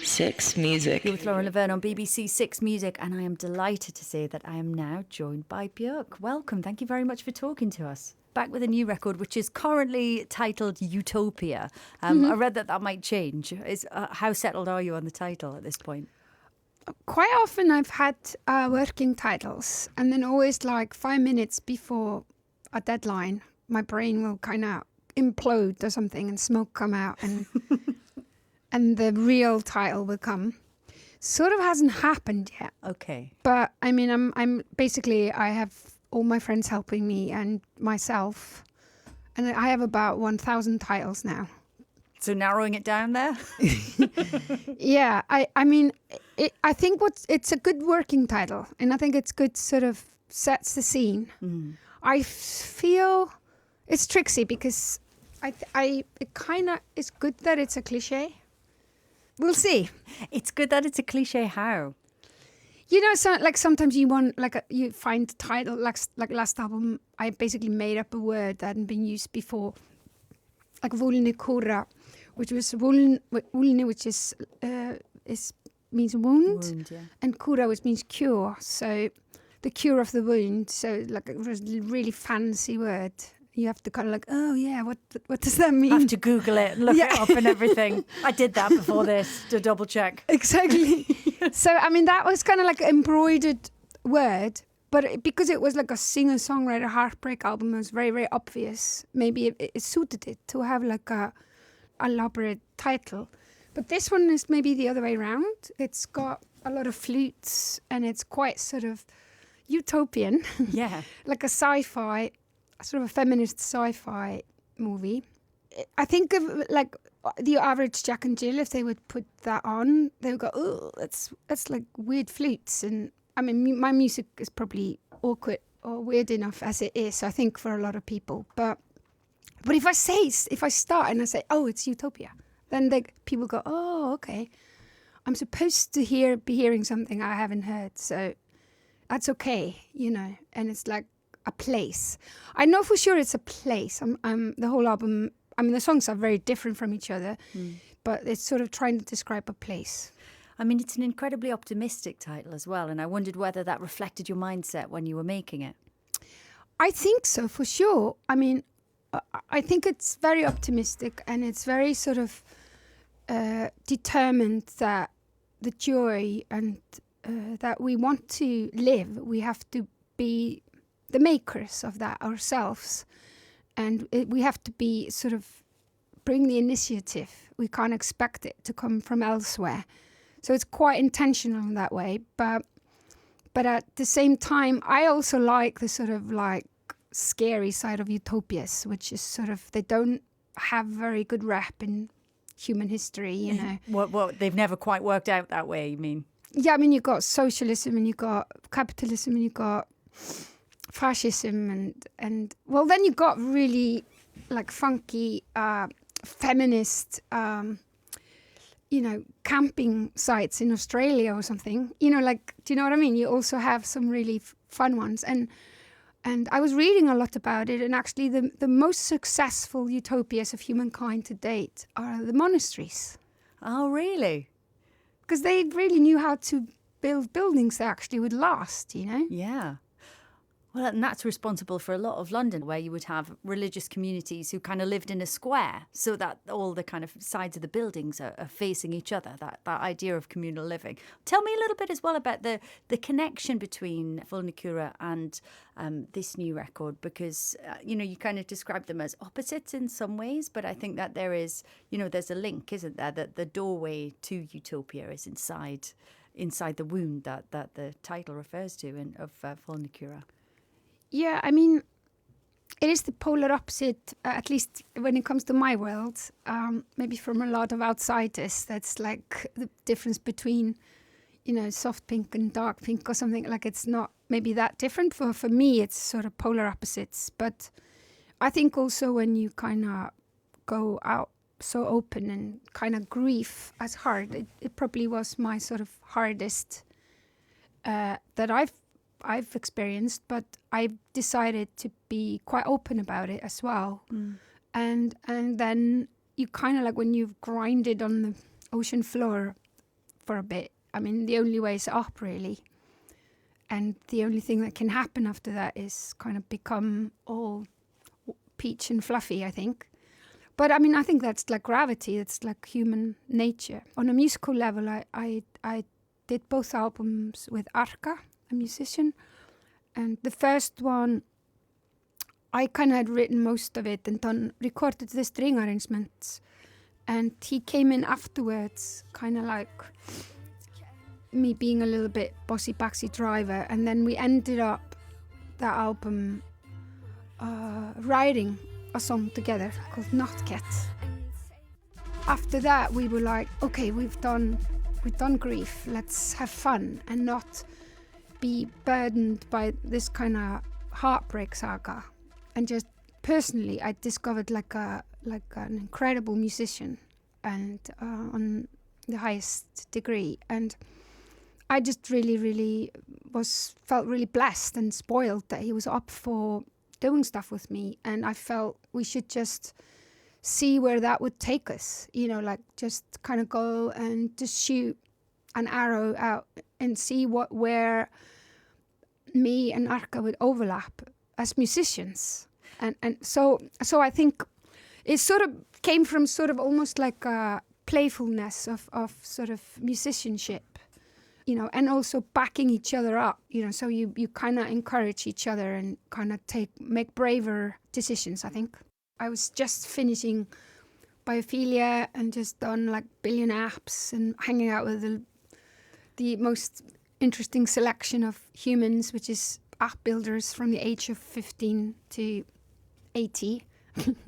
Six Music. You're with Lauren Laverne on BBC Six Music, and I am delighted to say that I am now joined by Björk. Welcome. Thank you very much for talking to us. Back with a new record, which is currently titled Utopia. I read that might change. How settled are you on the title at this point? Quite often I've had working titles, and then always like 5 minutes before a deadline, my brain will kind of implode or something and smoke come out and and the real title will come. Sort of hasn't happened yet. Okay. But I mean, I'm basically, I have all my friends helping me and myself, and I have about 1,000 titles now. So narrowing it down there? Yeah, I mean, I think it's a good working title, and I think it's good, sort of sets the scene. I feel it's tricksy because it kind of is good that it's a cliche. We'll see. It's good that it's a cliche. How? You know, so like sometimes you want you find the title like last album. I basically made up a word that hadn't been used before, like Vulnicura, which was vulne, which is means wound, Yeah. and cura, which means cure. So the cure of the wound. So like it was a really fancy word. You have to kind of like, oh yeah, what does that mean? I have to Google it and look it up and everything. I did that before this to double check. Exactly. So I mean, that was kind of like an embroidered word, but because it was like a singer-songwriter heartbreak album, it was very, very obvious. Maybe it suited it to have like a elaborate title. But this one is maybe the other way around. It's got a lot of flutes and it's quite sort of utopian. Yeah. Like a sci-fi, sort of a feminist sci-fi movie. I think of like the average Jack and Jill, if they would put that on, they would go, oh, that's like weird flutes. And I mean, my music is probably awkward or weird enough as it is, I think, for a lot of people. But if I start and I say, oh, it's Utopia, then people go, oh, okay. I'm supposed to be hearing something I haven't heard. So that's okay, you know. And it's like a place. I know for sure it's a place. The whole album, I mean, the songs are very different from each other, but it's sort of trying to describe a place. I mean, it's an incredibly optimistic title as well, and I wondered whether that reflected your mindset when you were making it. I think so, for sure. I mean, I think it's very optimistic, and it's very sort of determined that the joy and that we want to live, we have to be the makers of that ourselves. And we have to be sort of bring the initiative. We can't expect it to come from elsewhere. So it's quite intentional in that way. But at the same time, I also like the sort of like scary side of utopias, which is sort of, they don't have very good rap in human history, you know. Well, they've never quite worked out that way, you mean? Yeah, I mean, you've got socialism and you've got capitalism and you've got fascism and well, then you got really like funky feminist you know, camping sites in Australia or something, you know, like, do you know what I mean? You also have some really fun ones, and I was reading a lot about it, and actually the most successful utopias of humankind to date are the monasteries. Oh, really? Because they really knew how to build buildings that actually would last, you know? Yeah. Well, and that's responsible for a lot of London, where you would have religious communities who kind of lived in a square, so that all the kind of sides of the buildings are facing each other, that idea of communal living. Tell me a little bit as well about the connection between Vulnicura and this new record, because, you know, you kind of describe them as opposites in some ways, but I think that there is, you know, there's a link, isn't there, that the doorway to Utopia is inside the wound that the title refers to of Vulnicura. Yeah, I mean, it is the polar opposite, at least when it comes to my world. Maybe from a lot of outsiders, that's like the difference between, you know, soft pink and dark pink or something. Like, it's not maybe that different. For me, it's sort of polar opposites. But I think also when you kind of go out so open and kind of grief as hard, it probably was my sort of hardest that I've experienced, but I've decided to be quite open about it as well. And then you kind of like when you've grinded on the ocean floor for a bit. I mean, the only way is up, really. And the only thing that can happen after that is kind of become all peach and fluffy, I think. But I mean, I think that's like gravity. It's like human nature. On a musical level, I did both albums with Arca, a musician. And the first one, I kind of had written most of it and recorded the string arrangements. And he came in afterwards, kind of like me being a little bit bossy backseat driver. And then we ended up that album writing a song together called Not Cat. After that, we were like, okay, we've done grief. Let's have fun and not be burdened by this kind of heartbreak saga. And just personally, I discovered like an incredible musician, and on the highest degree. And I just really felt really blessed and spoiled that he was up for doing stuff with me, and I felt we should just see where that would take us, like just kind of go and just shoot an arrow out and see where me and Arca would overlap as musicians. And so I think it sort of came from sort of almost like a playfulness of sort of musicianship, and also backing each other up, so you kind of encourage each other and kind of make braver decisions, I think. I was just finishing biophilia and just done like billion apps and hanging out with the most interesting selection of humans, which is app builders from the age of 15 to 80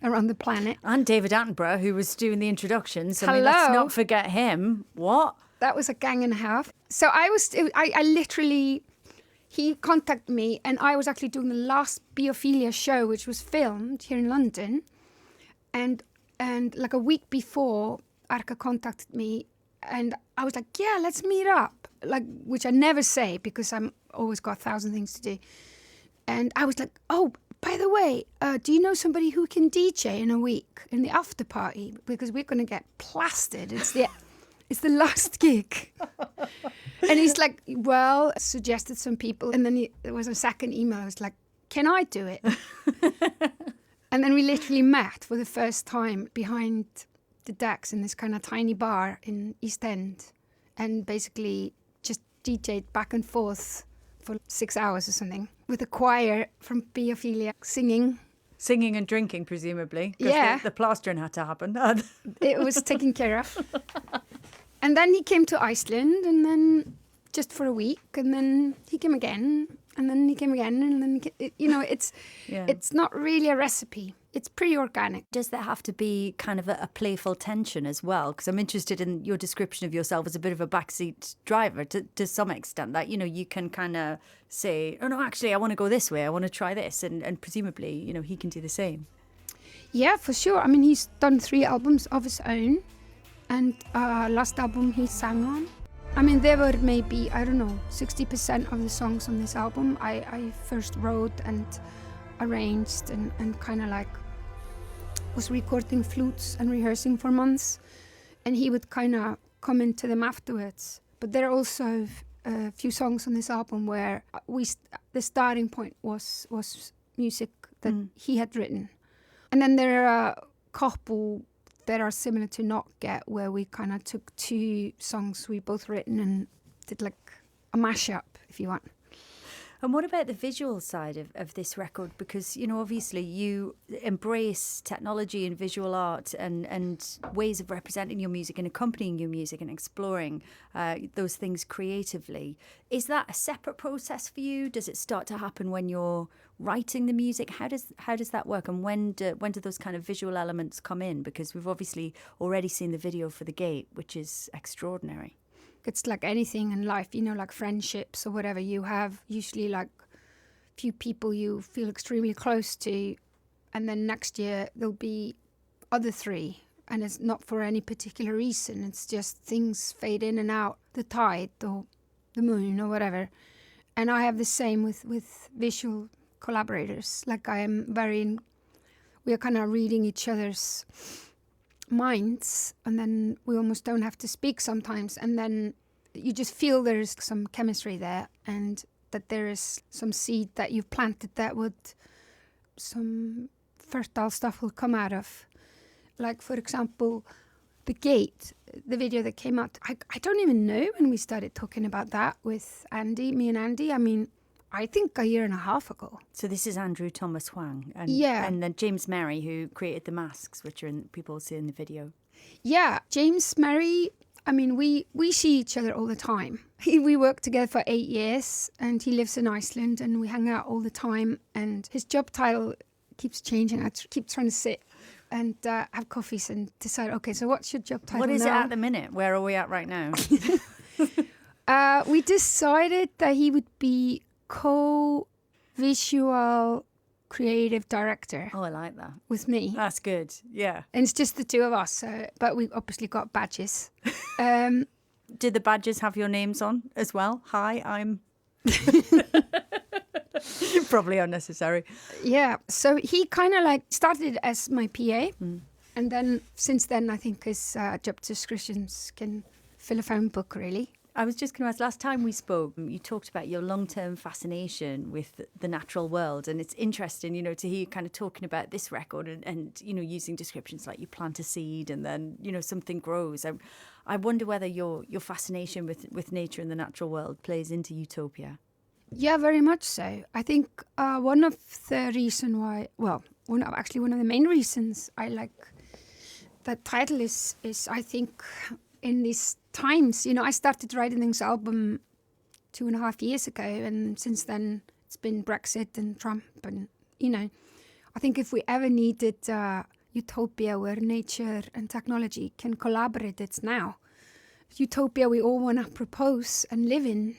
around the planet. And David Attenborough, who was doing the introductions. I mean, let's not forget him. What? That was a gang and a half. So I literally, he contacted me, and I was actually doing the last biophilia show, which was filmed here in London. And like a week before, Arca contacted me, and I was like, yeah, let's meet up. Like, which I never say because I'm always got 1,000 things to do. And I was like, oh, by the way, do you know somebody who can DJ in a week in the after party? Because we're going to get plastered. It's the last gig. And he's like, well, suggested some people. And then there was a second email. I was like, can I do it? And then we literally met for the first time behind the decks in this kind of tiny bar in East End, and basically just DJ'd back and forth for 6 hours or something with a choir from biophilia singing and drinking, presumably. Yeah, the plastering had to happen. It was taken care of. And then he came to Iceland, and then just for a week, and then he came again, and then he came again, and then it's not really a recipe. It's pretty organic. Does there have to be kind of a playful tension as well? Because I'm interested in your description of yourself as a bit of a backseat driver to some extent, that, you can kind of say, oh, no, actually, I want to go this way. I want to try this. And presumably, he can do the same. Yeah, for sure. I mean, he's done 3 albums of his own. And last album he sang on. I mean, there were maybe, 60% of the songs on this album I first wrote and arranged and kind of like was recording flutes and rehearsing for months, and he would kind of come into them afterwards. But there are also a few songs on this album where the starting point was music that he had written, and then there are a couple that are similar to Not Get, where we kind of took 2 songs we both written and did like a mashup, if you want. And what about the visual side of this record? Because, obviously you embrace technology and visual art and ways of representing your music and accompanying your music and exploring those things creatively. Is that a separate process for you? Does it start to happen when you're writing the music? How does that work? And when do those kind of visual elements come in? Because we've obviously already seen the video for The Gate, which is extraordinary. It's like anything in life, like friendships or whatever. You have usually like few people you feel extremely close to, and then next year there'll be other 3, and it's not for any particular reason. It's just things fade in and out, the tide or the moon or whatever. And I have the same with visual collaborators. Like we are kind of reading each other's minds, and then we almost don't have to speak sometimes, and then you just feel there's some chemistry there, and that there is some seed that you've planted that would, some fertile stuff will come out of. Like, for example, The Gate, the video that came out. I don't even know when we started talking about that with me and Andy. I mean, I think a year and a half ago. So this is Andrew Thomas Huang. And, Yeah. And then James Merry, who created the masks, which are people see in the video. Yeah, James Merry, I mean, we see each other all the time. We worked together for 8 years, and he lives in Iceland, and we hang out all the time. And his job title keeps changing. I keep trying to sit and have coffees and decide, okay, so what's your job title What is now? it at the minute? Where are we at right now? We decided that he would be co-visual creative director. Oh, I like that. With me. That's good. Yeah. And it's just the two of us, but we obviously got badges. Did the badges have your names on as well? Hi, I'm... Probably unnecessary. Yeah. So he kind of like started as my PA. And then since then, I think his job descriptions can fill a phone book, really. I was just going to ask, last time we spoke, you talked about your long-term fascination with the natural world. And it's interesting, to hear you kind of talking about this record and using descriptions like you plant a seed and then, something grows. I wonder whether your fascination with nature and the natural world plays into Utopia. Yeah, very much so. I think one of the reason why, one of the main reasons I like that title is I think in these times, I started writing this album 2.5 years ago, and since then it's been Brexit and Trump, and I think if we ever needed utopia where nature and technology can collaborate, it's now. Utopia we all want to propose and live in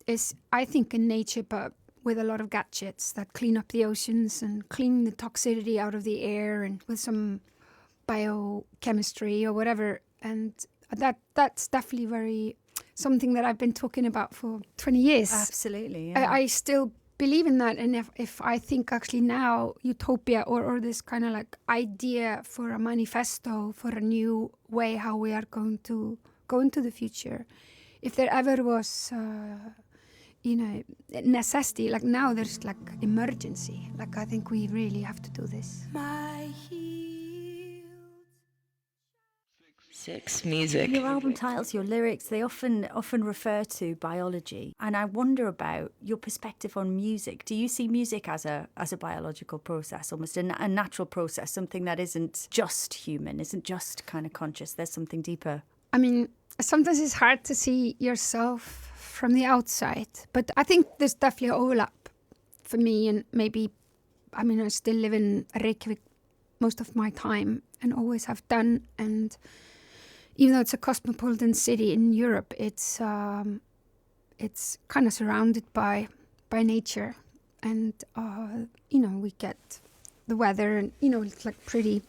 is, I think, in nature, but with a lot of gadgets that clean up the oceans and clean the toxicity out of the air, and with some biochemistry or whatever. And that's definitely very something that I've been talking about for 20 years. Absolutely, yeah. I still believe in that. And if I think actually now utopia or this kind of like idea for a manifesto for a new way how we are going to go into the future, if there ever was necessity, like now there's like emergency, like I think we really have to do this. Six music. Your album titles, your lyrics, they often refer to biology, and I wonder about your perspective on music. Do you see music as a biological process, almost a natural process, something that isn't just human, isn't just kind of conscious? There's something deeper. I mean, sometimes it's hard to see yourself from the outside, but I think there's definitely an overlap for me, and maybe, I mean, I still live in Reykjavik most of my time and always have done, and even though it's a cosmopolitan city in Europe, it's kind of surrounded by nature, and we get the weather, and it's like pretty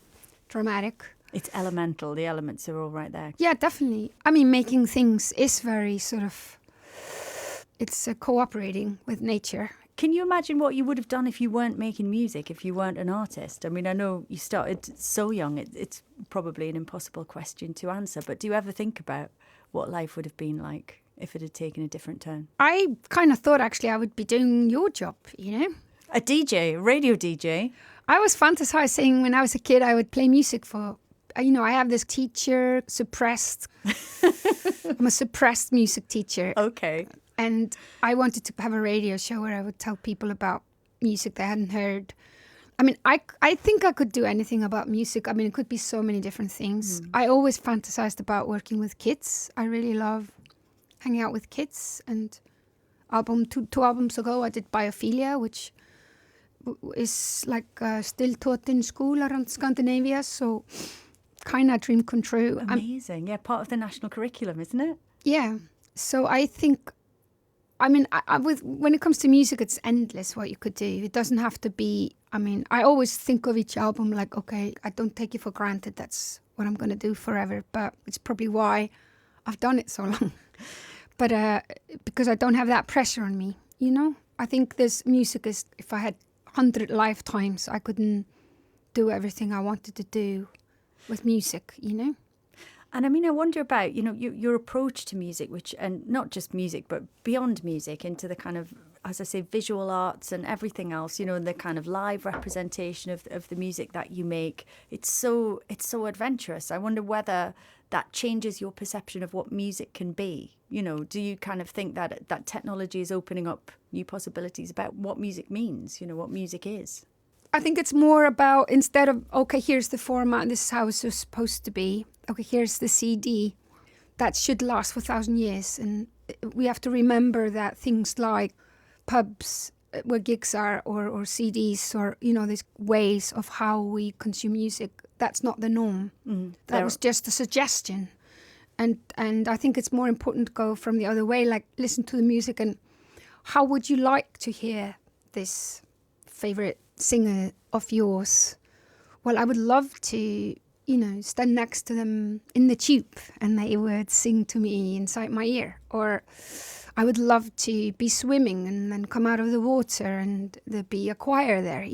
dramatic. It's elemental. The elements are all right there. Yeah, definitely. I mean, making things is very sort of, it's cooperating with nature. Can you imagine what you would have done if you weren't making music, if you weren't an artist? I mean, I know you started so young. It's probably an impossible question to answer, but do you ever think about what life would have been like if it had taken a different turn? I kind of thought actually I would be doing your job, A DJ, a radio DJ? I was fantasizing when I was a kid I would play music for, I have this teacher, suppressed. I'm a suppressed music teacher. Okay. And I wanted to have a radio show where I would tell people about music they hadn't heard. I mean, I think I could do anything about music. I mean, it could be so many different things. I always fantasized about working with kids. I really love hanging out with kids. And two albums ago, I did Biophilia, which is like still taught in school around Scandinavia. So kind of dream come true. Amazing. Yeah, part of the national curriculum, isn't it? Yeah. So I think, I mean, when it comes to music, it's endless what you could do. It doesn't have to be, I mean, I always think of each album like, okay, I don't take it for granted. That's what I'm going to do forever. But it's probably why I've done it so long. But because I don't have that pressure on me, I think this music is, if I had 100 lifetimes, I couldn't do everything I wanted to do with music, you know? And I mean, I wonder about, your approach to music, and not just music, but beyond music, into the kind of, as I say, visual arts and everything else, and the kind of live representation of the music that you make. It's so adventurous. I wonder whether that changes your perception of what music can be. Do you kind of think that technology is opening up new possibilities about what music means, what music is? I think it's more about, instead of, okay, here's the format, this is how it's supposed to be. Okay, here's the CD. That should last for 1,000 years. And we have to remember that things like pubs where gigs are, or CDs, or, these ways of how we consume music, that's not the norm. That was just a suggestion. And I think it's more important to go from the other way, like listen to the music and how would you like to hear this favorite singer of yours? Well, I would love to, stand next to them in the tube and they would sing to me inside my ear. Or I would love to be swimming and then come out of the water and there'd be a choir there,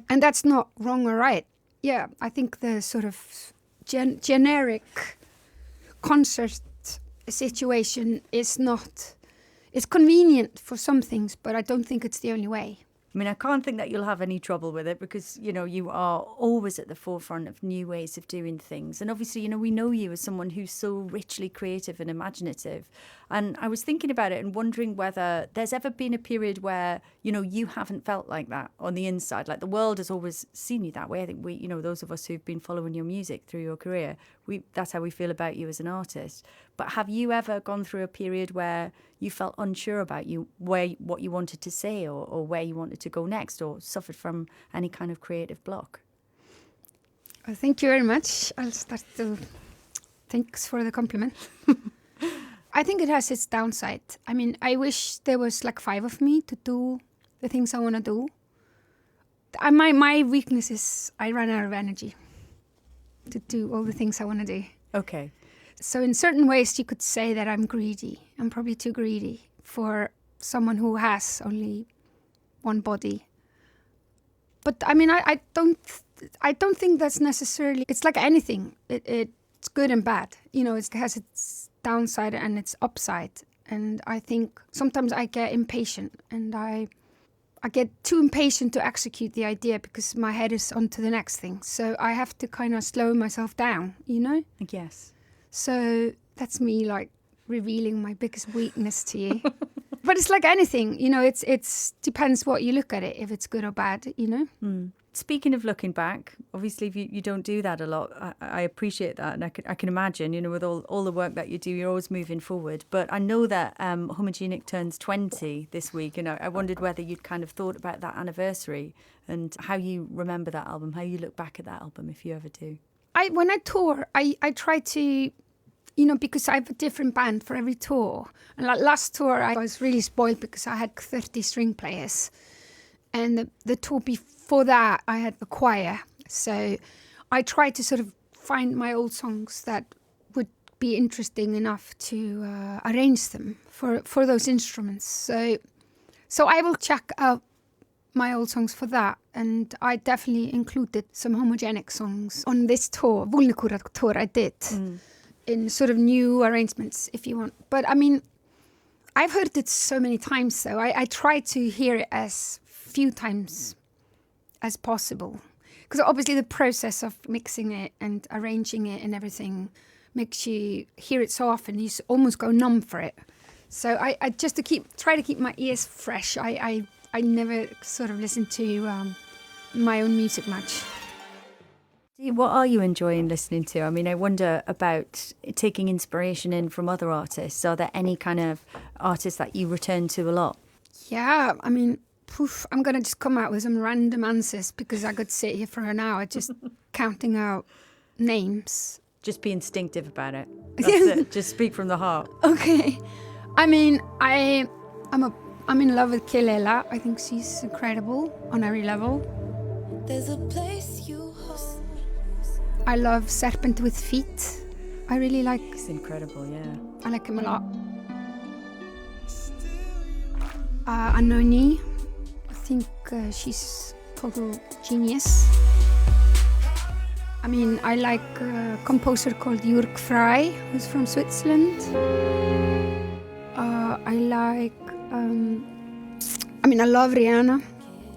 and that's not wrong or right. Yeah, I think the sort of generic concert situation is not, it's convenient for some things, but I don't think it's the only way. I mean, I can't think that you'll have any trouble with it because, you are always at the forefront of new ways of doing things. And obviously, we know you as someone who's so richly creative and imaginative. And I was thinking about it and wondering whether there's ever been a period where, you haven't felt like that on the inside. Like the world has always seen you that way. I think we, those of us who've been following your music through your career, that's how we feel about you as an artist. But have you ever gone through a period where you felt unsure about what you wanted to say or where you wanted to go next, or suffered from any kind of creative block? Well, thank you very much. I'll start to... Thanks for the compliment. I think it has its downside. I mean, I wish there was like 5 of me to do the things I want to do. My weakness is I run out of energy to do all the things I want to do. Okay. So in certain ways, you could say that I'm greedy. I'm probably too greedy for someone who has only one body. But I mean, I don't think that's necessarily. It's like anything. It's good and bad. It has its downside and its upside. And I think sometimes I get impatient, and I get too impatient to execute the idea because my head is on to the next thing. So I have to kind of slow myself down. Yes. So that's me like revealing my biggest weakness to you. But it's like anything, it's depends what you look at it, if it's good or bad, Speaking of looking back, obviously if you don't do that a lot. I appreciate that, and I can imagine, with all the work that you do, you're always moving forward. But I know that Homogenic turns 20 this week, and I wondered whether you'd kind of thought about that anniversary and how you remember that album, how you look back at that album, if you ever do. When I tour, I try to, because I have a different band for every tour. And like last tour, I was really spoiled because I had 30 string players. And the tour before that, I had a choir. So I tried to sort of find my old songs that would be interesting enough to arrange them for those instruments. So I will check out my old songs for that, and I definitely included some Homogenic songs on this tour, Vulnicura tour I did, in sort of new arrangements, if you want. But I mean, I've heard it so many times, though. I try to hear it as few times as possible, because obviously the process of mixing it and arranging it and everything makes you hear it so often you almost go numb for it. So I just try to keep my ears fresh. I never sort of listen to my own music much. What are you enjoying listening to? I mean, I wonder about taking inspiration in from other artists. Are there any kind of artists that you return to a lot? Yeah, I mean, I'm going to just come out with some random answers because I could sit here for an hour just counting out names. Just be instinctive about it. That's it. Just speak from the heart. Okay. I mean, I'm in love with Kelela. I think she's incredible on every level. There's a place you host. I love Serpent with Feet. I really like... He's incredible, yeah. I like him a lot. Anohni. I think she's total genius. I mean, I like a composer called Jörg Frey, who's from Switzerland. I like, I love Rihanna.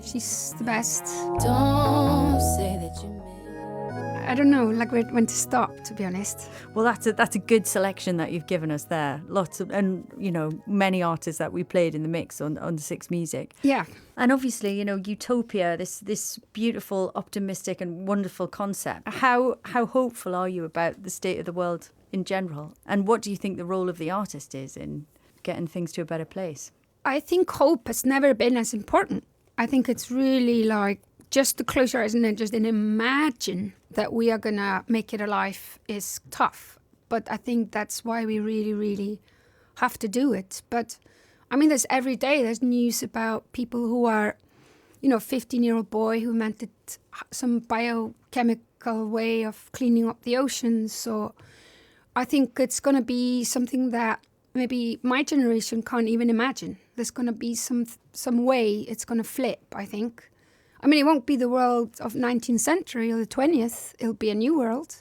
She's the best. Don't say that you may. I don't know, like when to stop, to be honest. Well, that's a good selection that you've given us there. Lots of, and many artists that we played in the mix on the Six Music. Yeah. And obviously, Utopia, this beautiful, optimistic and wonderful concept. How hopeful are you about the state of the world in general? And what do you think the role of the artist is in getting things to a better place? I think hope has never been as important. I think it's really like just to close your eyes and then just imagine that we are going to make it alive is tough. But I think that's why we really, really have to do it. But I mean, every day there's news about people who are, 15-year-old boy who invented some biochemical way of cleaning up the oceans. So I think it's going to be something that maybe my generation can't even imagine. There's going to be some way it's going to flip, I think. I mean, it won't be the world of 19th century or the 20th. It'll be a new world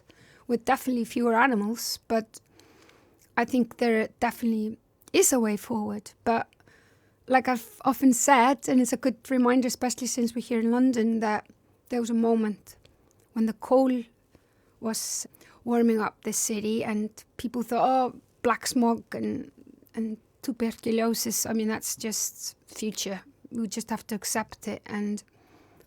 with definitely fewer animals. But I think there definitely is a way forward. But like I've often said, and it's a good reminder, especially since we're here in London, that there was a moment when the coal was warming up the city and people thought, oh, black smog and tuberculosis, I mean, that's just future. We just have to accept it. And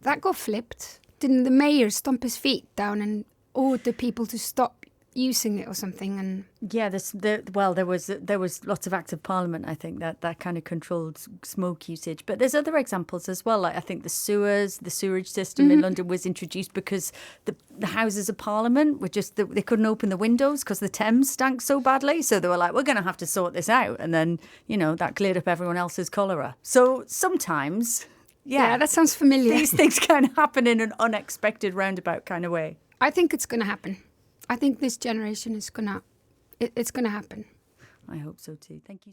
that got flipped. Didn't the mayor stomp his feet down and order people to stop using it or something? And yeah, there was lots of acts of parliament, I think, that kind of controlled smoke usage. But there's other examples as well. Like I think the sewerage system in London was introduced because the Houses of Parliament were just they couldn't open the windows because the Thames stank so badly. So they were like, we're going to have to sort this out, and then that cleared up everyone else's cholera. So sometimes. Yeah, that sounds familiar. These things kind of happen in an unexpected roundabout kind of way. I think it's going to happen. I think this generation is it's going to happen. I hope so too. Thank you.